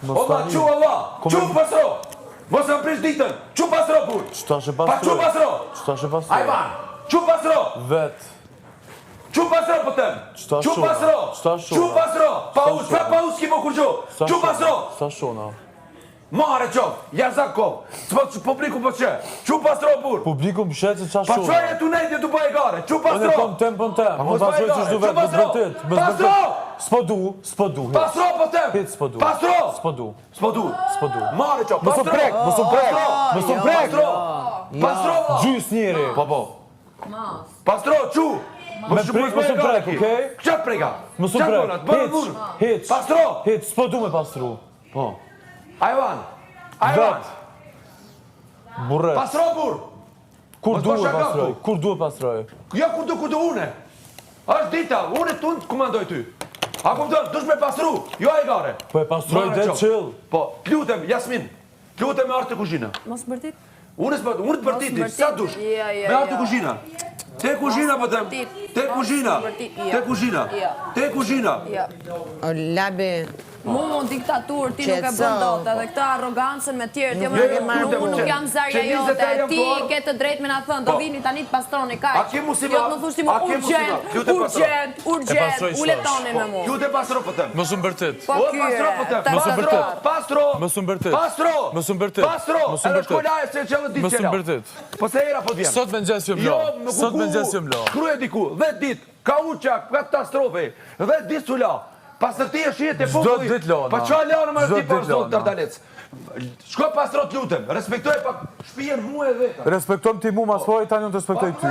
Allah, çu Allah. Çu pasro. Mos më prish ditën. Çu pasro pull. Ç'tash e Pa pasro? çu pasro. Ç'tash e pasro? Ajvan. Çu pasro. Vet. Çu pasro po them. Ç'tash Çu shona? pasro. Ç'tash Çu shona? pasro. Pauz, pa pauz ki mo kurjo. Çu pasro. Ç'tash shona? Mare qof, Jarzakov, publiku po që, që pastro burë? Publiku më shetë se qa Pa shona? qëja tu nejtë tu po e gare, që pastro? Unë e kom tem. Mos pasroj që shdu vetë, bëzë vërtit. Pastro! S'po du. Pastro po tem! Hit s'po du. Pastro! S'po du. S'po du. Mare qof, Mos u pastro! prek, mos u prek. Mos u prek. Pastro! Pastro! Gjys njeri. Po. Pastro, që? Me prek, mos u prek, okej? Qëtë preka? Mos u prek. Hit. Pastro! Hit, s'po du me pastru. Po. Ajvan! Burret. Pastro burë! Kur du e pastroj? Jo, kur du une. Është dita, une të unë të komandoj ty. A kupton, dush me pastru, jo e gare. Po e pastroj dhe chill. Po, lutem, Jasmin, lutem me artë të kuzhina. Mos bërtit? Unë të bërtiti, sa dush? Me artë të kuzhina. Te kuzhina, po tem. Te kuzhina. O labi. Mu diktatur, ti nuk e bëndot, edhe këta arrogancën me tjerë, unë nuk jam zarja jote, ti ke të drejt me nga thënë, do vini tani të pastroni kaj. Jo të më thushti mu urgent, uletoni me mu. Ju te pastro po tem. Mos u mbërtit. Po kyre, Pastro! Mos u mbërtit. Mos u edhe shkollaje se që dhe ditë Mos u qela. mbërtit. Po se era po t'vjen. Sot me nxes jom lo. Sot me nxes jom lo. Kruje diku, 10 dit, ka uqak, katastrofe, 10 dit s'u la. Pasër ti e shijet e populli. Çdo ditë lona. Pa qa lanë më ti Çdo për ditë zotë lona. Tardalec. Shko pastrot lutem, respektoj pak shpijen mu e veta. Respektojmë ti mu mas pojë, tani unë të respektoj ty.